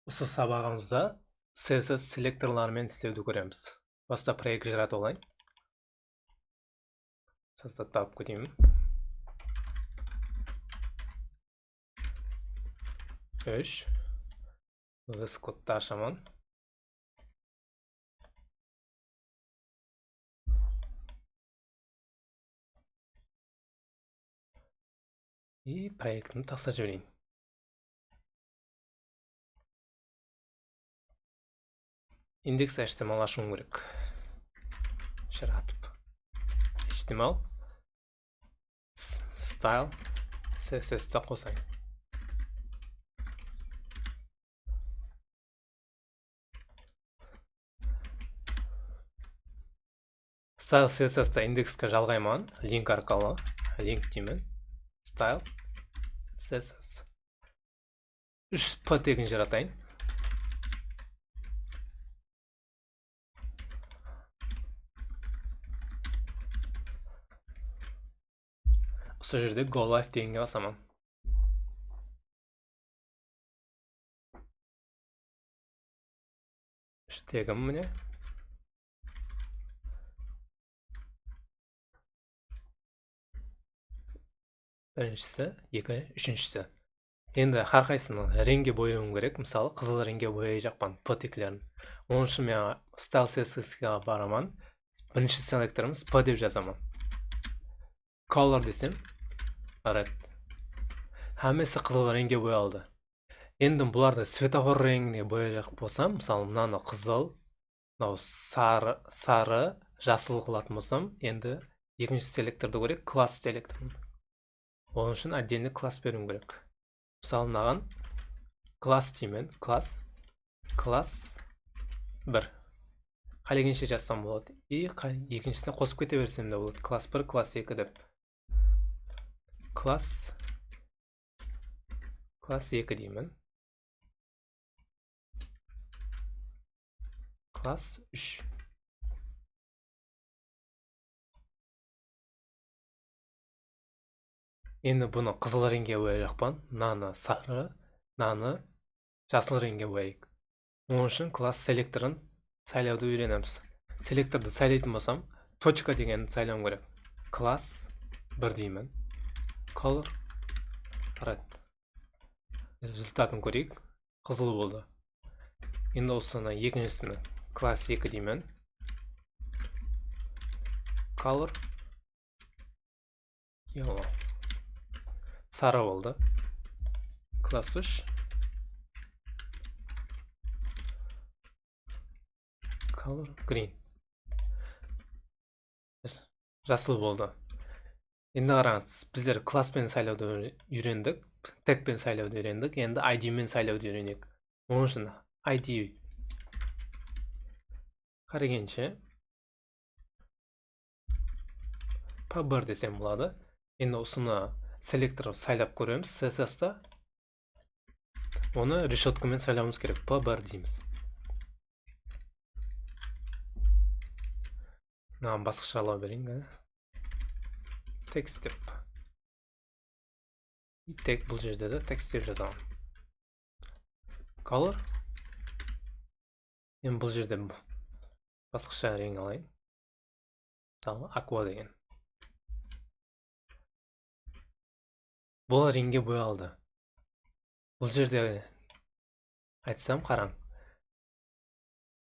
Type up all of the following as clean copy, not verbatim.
Осы сабағымызда CSS селекторларымен істеуді көреміз. Баста проект жаратып алайын. Создаттап көремін. 3 VS Code'ды ашамын. И проектімді тастап жіберейін. Индекс HTML ашуым керек. Жаратып. HTML style CSS-ті қосайын. Style CSS-ті индекске жалғаймын. Link арқылы. Link деймін. Style CSS. 3P тегін жаратайын. Осы жерде Go Live дегенге басамын. Тегім міне. Біріншісі, үшіншісі. Енді әрқайсысын реңге бояуым керек. Мысалы, қызыл реңге бояй жақпан P-текілерін. Оның үшін мен Style CSS-ге барамын. Бірінші селекторымыз P деп жазамын. Color десем, red. Әмесі қызыл реңге боялды. Енді бұларды светофор реңіне бояй жақ болсам, мысалы, мынаны қызыл, сары, жасыл қылатын болсам, енді екінші селекторды керек, класс селекторын. Оның үшін отдельный класс беруім керек. Мысалы, мынаған класс деймін, класс 1. Қалегенше жазсам болады. И екіншісіне қосып кете берсем де болады. Класс 1, класс 2 деп. Класс 2 деймін. Класс 3. Енді бұны қызыл реңге бояй жақпан, мынаны сары, мынаны жасыл реңге бояйық. Оның үшін класс селекторын сайлауды үйренеміз. Селекторды сайлайтын болсам, точка дегенді сайлауым керек. Класс 1 деймін. Color red. Результатын көрейік. Қызыл болды. Енді осыны екіншісіні класс 2 деймін. Color yellow. Сары болды. Класс 3. Color green. Жасыл болды. Енді қараңыз, біздер класспен сайлауды үйрендік, тегпен сайлауды үйрендік, енді ID-мен сайлауды үйренейік. Оның үшін ID қарағенше P1 десем болады. Енді осыны селектор сайлап көреміз CSS-та. Оны решеткамен сайлауымыз керек. P1 дейміз. Мынаған басқаша ала берейін. Текст деп. Тек бұл жерде де текст деп жазамын. Color. Мен бұл жерде басқаша рең алайын. Мысалы, aqua деген. Бұл реңге боялды. Бұл жерде айтсам қараң.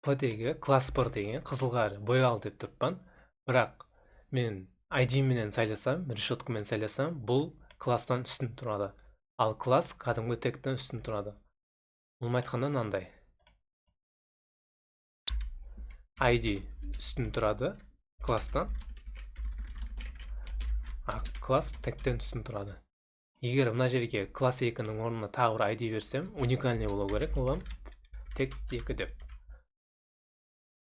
P-деге класс 1 деген қызылға боялды деп тұрпан. Бірақ мен ID менен сайласам, решеткамен сайласам, бұл класстан үстін тұрады. Ал класс кәдімгі тегтен үстін тұрады. Оны айтқанда мынандай. ID үстін тұрады класстан. Класс тегтен үстін тұрады. Егер мына жерге класс 2-нің орнына тағы бір ID берсем, уникальный болу керек, олам текст 2 деп.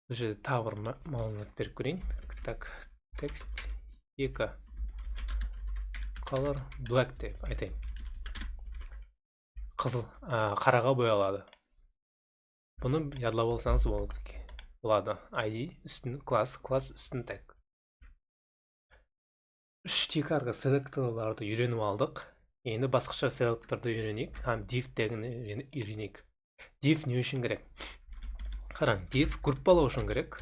Бұл жерде тағы бір мәлімет беріп көрейін. Так, текст 2. Color black деп айтайын. Қызыл, қараға боялады. Бұны ядлап алсаңыз болады. ID үстін класс үстін тег. 3 текарғы селекторларды үйреніп алдық. Енді басқаша селекторды үйренейік. Div тегін үйренейік. div ne үшін керек? Қараң, div группалау үшін керек.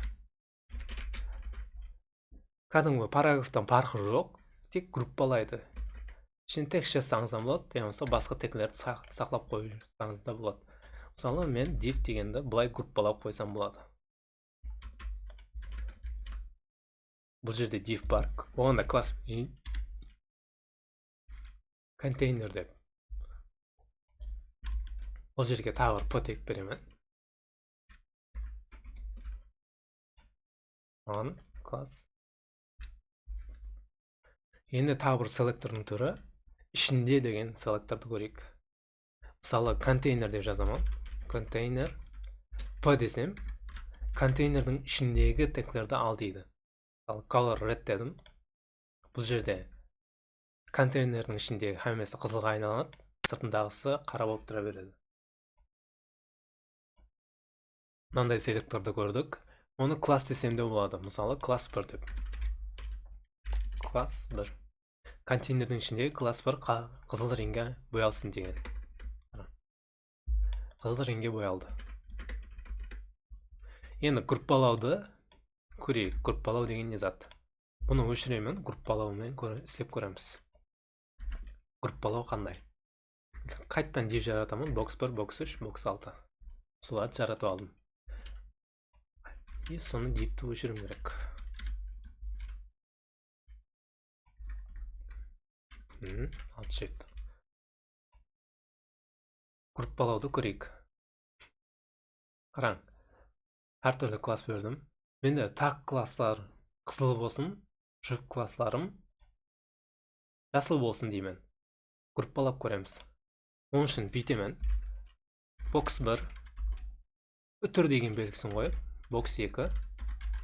Кәдімгі параграфтан парқы жоқ, тек группалайды. Ішін текст жазсаңыз да болады, я болмаса басқа теглерді сақлап қойсаңыз да болады. Мысалы, мен div дегенді былай группалап қойсам болады. Бұл жерде div бар, оған да класс контейнер деп. Бұл жерге тағы бір потек беремін. Оған класс. Енді тағы бір селектордың түрі ішінде деген селекторды көрейік. Мысалы, контейнер деп жазамын. Контейнер p десем, контейнердің ішіндегі теглерді ал дейді. Ал color red дедім. Бұл жерде контейнердің ішіндегі хамесі қызылға айналады, сыртындағысы қара болып тұра береді. Мынандай селекторды көрдік. Оны класс десем де болады. Мысалы, класс 1 деп. Класс 1. Контейнердің ішіндегі класс 1 қызыл реңге боялсын деген. Қызыл реңге боялды. Енді группалауды көрейік. Группалау деген не зат? Бұны өшіремін, группалаумен істеп көреміз. Группалау қандай? Қайттан div жаратамын, box 1, box 3, box 6. Соларды жаратып алдым. И соны divті өшірім керек. Alt shift. Группалауды көрейік. Қараң, әртүрлі класс бердім. Менде tag класслар қызыл болсын, жұп классларым жасыл болсын деймін. Группалап көреміз. Оның үшін бүйтемін. Box 1 үтір деген белгісін қойып, box 2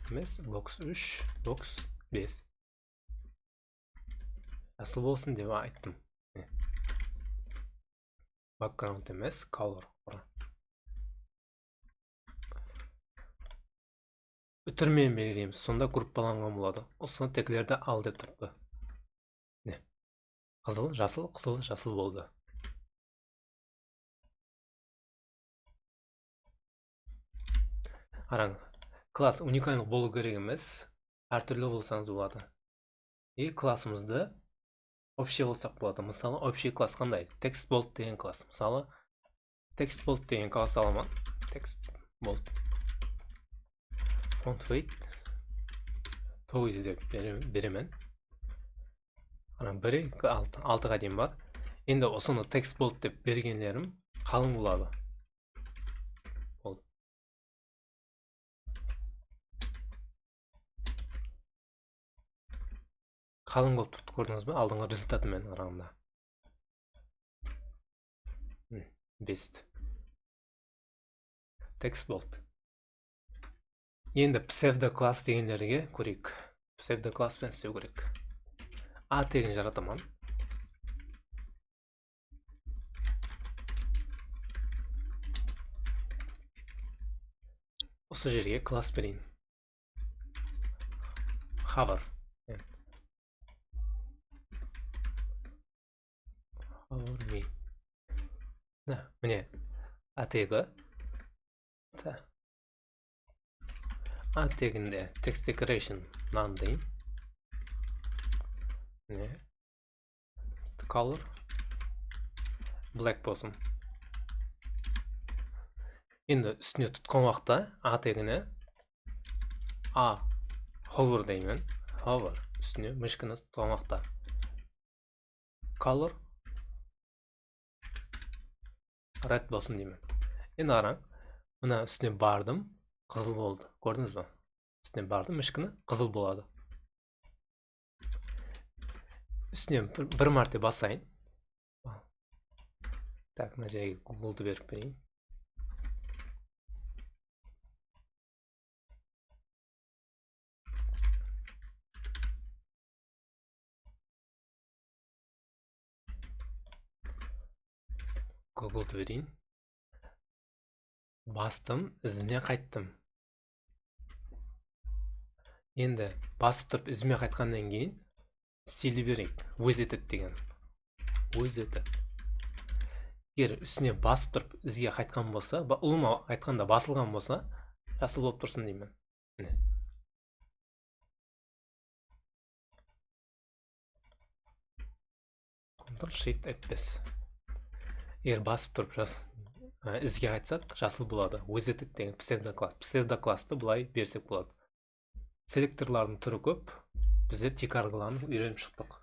емес, box 3, box 5 жасыл болсын деп айттым. Background емес, color. Үтірмен белгілейміз, сонда группаланған болады. Осыны теглерді ал деп тұрды. Қызыл, жасыл болды. Қараң, класс уникальный болу керек емес, әртүрлі болсаңыз болады. И классымызды общий болсақ болады. Мысалы, общий класс қандай? TextBold деген класс. Мысалы, TextBold деген класс аламын. TextBold. Font weight 9 деп беремін. Қараң, 1, 6-ға дейін бар. Енді осыны TextBold деп бергенлерім қалың болады. Қалың болып тұрды, көрдіңіз бе? Алдыңғы результатымен қарағанда. Best. TextBold. Енді pseudo класс дегендерге көрейік. Pseudo класспен істеу керек. A тегін жаратамын. Осы жерге класс берейін. Hover. Міне, A тегі. A тегінде text decoration none дейін. Color black болсын. Енді үстіне тұтқан уақытта A тегіне hover деймін. Hover үстіне мышканы тұтқан уақытта. Color red болсын деймін. Енді қараң, мына үстіне бардым, қызыл болды. Көрдіңіз бе? Үстіне бардым, мышканы қызыл болады. Үстіне бір мәрте басайын. Так, мына жерге Google'ды беріп берейін. Google'ды берейін. Бастым, ізіме қайттым. Енді басып тұрып ізіме қайтқаннан кейін стилді берейік. Visited деген. Visited. егер үстіне басып тұрып ізге қайтқан болса, ұлыма айтқанда басылған болса, жасыл болып тұрсын деймін. Міне. Ctrl Shift F5. Егер басып тұрып ізге қайтсақ, жасыл болады. OZT деген псевдокласс. Псевдоклассты былай берсек болады. Селекторлардың түрі көп. Біздер тик арғыларын үйреніп шықтық.